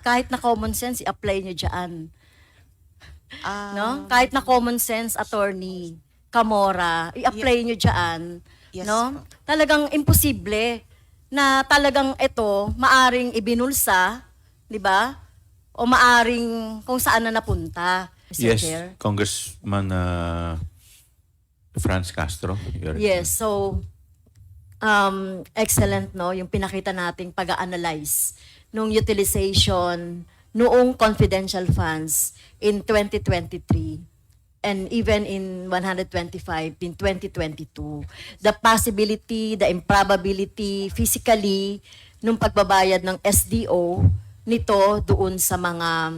kahit na common sense, i-apply nyo dyan. No? Ah, Kahit na common sense, attorney, Camora, i-apply nyo dyan. Yes No? po. Talagang imposible na talagang ito maaring ibinulsa, di ba? O maaring kung saan na napunta, Mr. Yes, Chair. Congressman Franz Castro. Yes, so excellent no yung pinakita nating pag-analyze nung utilization noong confidential funds in 2023 and even in 125 in 2022. The possibility, the improbability physically nung pagbabayad ng SDO nito doon sa mga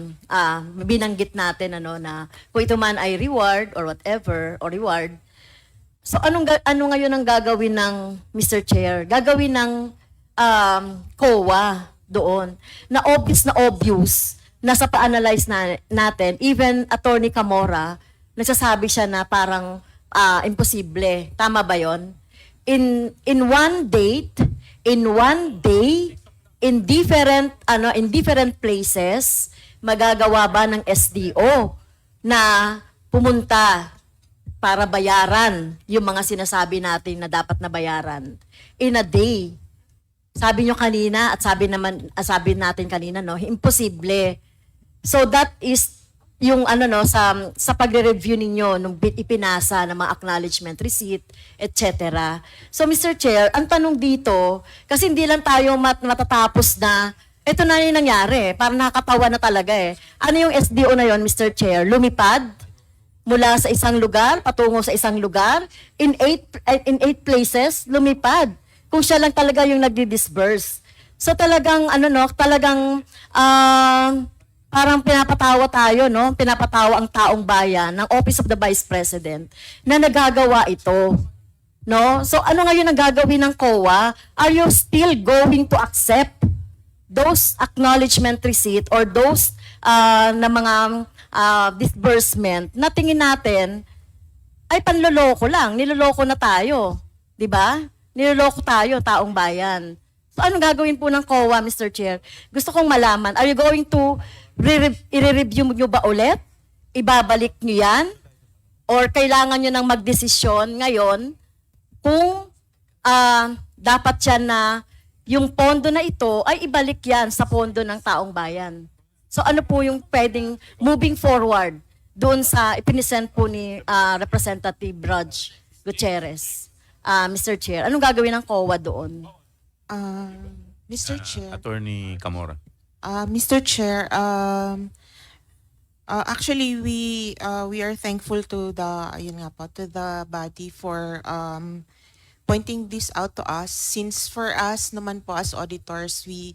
binanggit natin ano na kung ito man ay reward or whatever or reward. So ano ngayon ang gagawin ng Mr. Chair? Gagawin ng COA doon na obvious na sa pa-analyze natin, even Attorney Camora, nagsasabi siya na parang imposible. Tama ba 'yon? In one date, in one day, in different places, magagawa ba ng SDO na pumunta para bayaran yung mga sinasabi natin na dapat na bayaran in a day? Sabi nyo kanina at sabi natin kanina no, imposible. So that is yung sa pagre-review ninyo nung ipinasa ng mga acknowledgement receipt, etc. So Mr. Chair, ang tanong dito, kasi hindi lang tayo matatapos na ito na yung nangyari, parang nakakatawa na talaga eh. Ano yung SDO na yon, Mr. Chair? Lumipad mula sa isang lugar patungo sa isang lugar in eight places, lumipad. Kung siya lang talaga yung nagdi-disburse. So talagang parang pinapatawa tayo, no? Pinapatawa ang taong bayan ng Office of the Vice President na nagagawa ito. No? So ano ngayon ang gagawin ng COA? Are you still going to accept those acknowledgement receipt or those na mga disbursement na tingin natin ay panloloko lang, niloloko na tayo, 'di ba? Niloloko tayo, taong bayan. So anong gagawin po ng COA, Mr. Chair? Gusto kong malaman, are you going to i-review nyo ba ulit? Ibabalik nyo yan? Or kailangan nyo nang magdesisyon ngayon kung dapat yan na yung pondo na ito ay ibalik yan sa pondo ng taong bayan? So ano po yung pwedeng moving forward doon sa ipinisend po ni Representative Raj Gutierrez? Mr. Chair, anong gagawin ng COA doon? Mr. Chair. Attorney Camora. Mr. Chair, actually we are thankful to the body for pointing this out to us, since for us naman po as auditors, we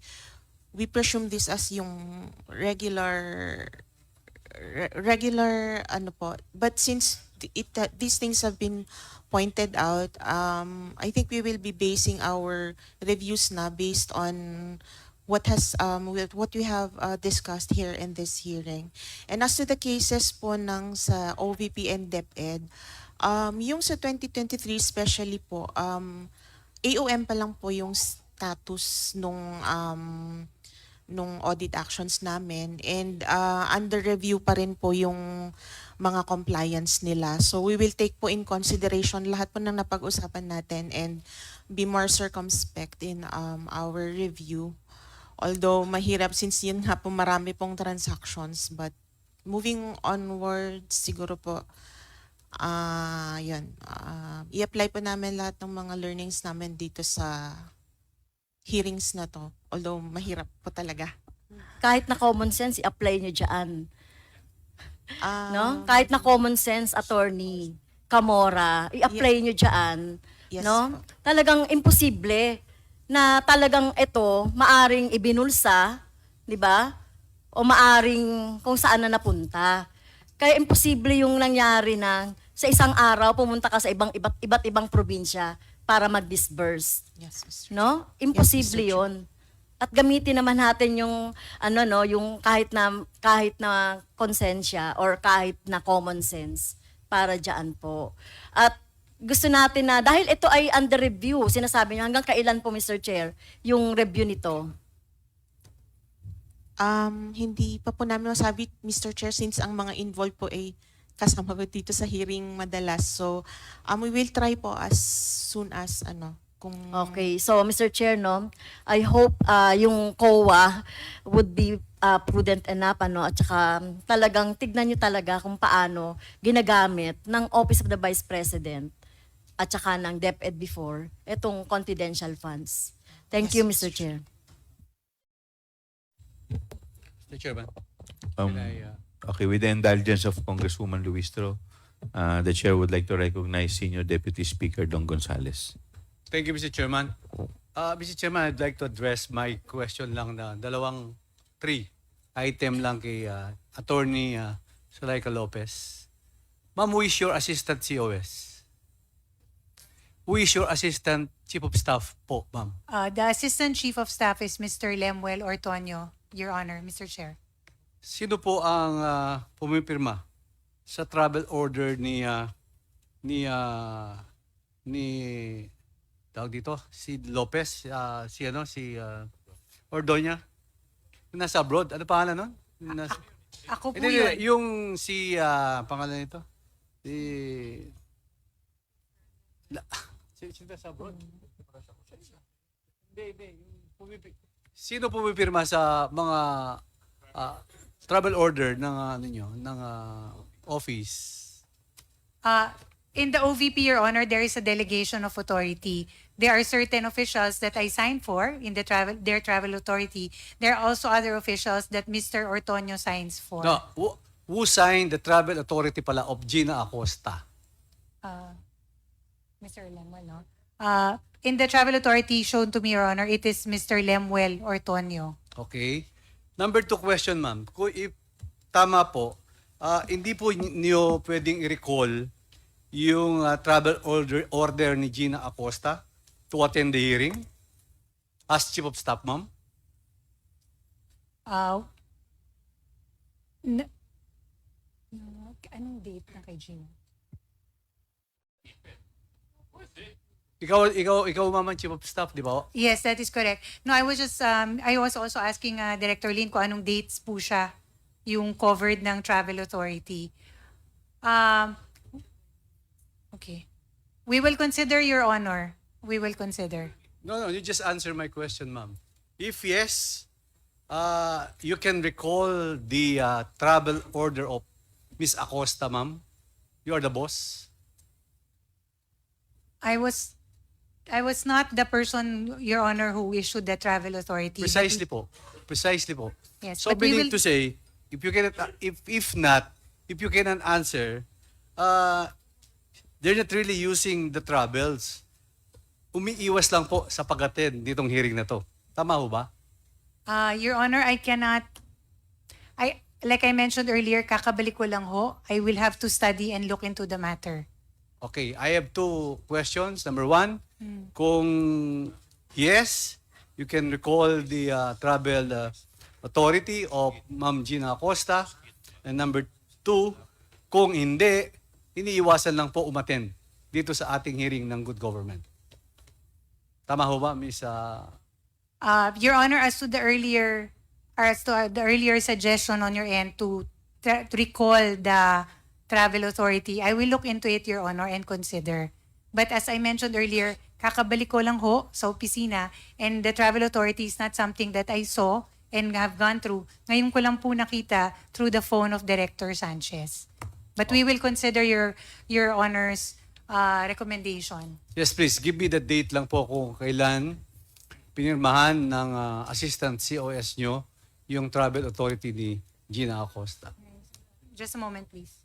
presume this as yung regular but since these things have been pointed out, I think we will be basing our reviews na based on what we have discussed here in this hearing. And as to the cases po ng sa OVP and DepEd, yung sa 2023 especially po, AOM pa lang po yung status nung audit actions namin, and under review pa rin po yung mga compliance nila. So we will take po in consideration lahat po ng napag-usapan natin and be more circumspect in our review. Although mahirap since yun nga po marami pong transactions, but moving onward siguro po i-apply po namin lahat ng mga learnings namin dito sa hearings na to. Although mahirap po talaga. Kahit na common sense, i-apply nyo dyan. No? Ah, Kahit na common sense, attorney, Camora, i-apply nyo dyan. Yes No? po. Talagang imposible na talagang ito maaring ibinulsa, di ba? O maaring kung saan na napunta. Kaya imposible yung nangyari na sa isang araw pumunta ka sa iba't ibang probinsya para mag-disburse. Yes, Mr. No? Imposible Yes, Mr. Chair. 'yon. At gamitin naman natin yung yung kahit na konsensya or kahit na common sense para diyan po. At gusto natin na dahil ito ay under review, sinasabi niyo hanggang kailan po, Mr. Chair, yung review nito? Hindi pa po namin masabi, Mr. Chair, since ang mga involved po ay kasama po dito sa hearing madalas. So, we will try po as soon as kung Okay, so Mr. Chair, no, I hope yung COA would be prudent enough, at saka talagang tignan nyo talaga kung paano ginagamit ng Office of the Vice President at saka ng DepEd before itong confidential funds. Thank Yes, you, Mr. Mr. Chair. Mr. Chairman, Um, can I, okay, with the indulgence of Congresswoman Luistro, the chair would like to recognize Senior Deputy Speaker Don Gonzales. thank you, Mr. Chairman. Mr. Chairman, I'd like to address my question lang na three item lang kay Attorney Sulaika Lopez. Ma'am, who is your Assistant COS? Who is your Assistant Chief of Staff po, ma'am? The Assistant Chief of Staff is Mr. Lemuel Ortonio, Your Honor, Mr. Chair. Sino po ang pumipirma sa travel order ni tawag dito si Lopez, si Ordoña? Nasa abroad. Ano pangalan nun? Ako po Hindi, yun. yung si pangalan nito. Si sino nasa abroad? Hindi. Sino pumipirma sa mga travel order ng ng office? In the OVP, Your Honor, there is a delegation of authority. There are certain officials that I signed for in their travel authority. There are also other officials that Mr. Ortonio signs for. No, who signed the travel authority pala of Gina Acosta? Mr. Lemuel, no? In the travel authority shown to me, Your Honor, it is Mr. Lemuel Ortonio. Okay. Number 2 question, ma'am. Kung tama po, hindi po niyo pwedeng i-recall yung travel order ni Gina Acosta to attend the hearing as Chief of Staff, ma'am? Anong date na kay Gina? Ikaw ma'am ang Chief of Staff, di ba? Yes, that is correct. No, I was also asking Director Lin kung anong dates po siya yung covered ng travel authority. Okay. We will consider, Your Honor. We will consider. No, you just answer my question, ma'am. If yes, you can recall the travel order of Miss Acosta, ma'am. You are the boss. I was not the person, Your Honor, who issued the travel authority. Precisely po. Precisely po. Yes, So but we meaning will- to say, if you cannot answer, they're not really using the travels. Umiiwas lang po sa pag-attend nitong hearing na to. Tama ho ba? Your Honor, like I mentioned earlier, kakabalik ko lang ho. I will have to study and look into the matter. Okay, I have 2 questions. Number 1, kung yes, you can recall the travel authority of Ma'am Gina Acosta. And number 2, kung hindi, iniiwasan lang po umattend dito sa ating hearing ng good government. Tama ho ba, Miss? Your Honor, as to the earlier suggestion on your end to recall the travel authority, I will look into it, Your Honor, and consider. But as I mentioned earlier, kakabalik ko lang ho sa opisina, and the travel authority is not something that I saw and have gone through. Ngayon ko lang po nakita through the phone of Director Sanchez. But we will consider Your Honor's recommendation. Yes, please. Give me the date lang po kung kailan pinirmahan ng assistant COS nyo yung travel authority ni Gina Acosta. Just a moment, please.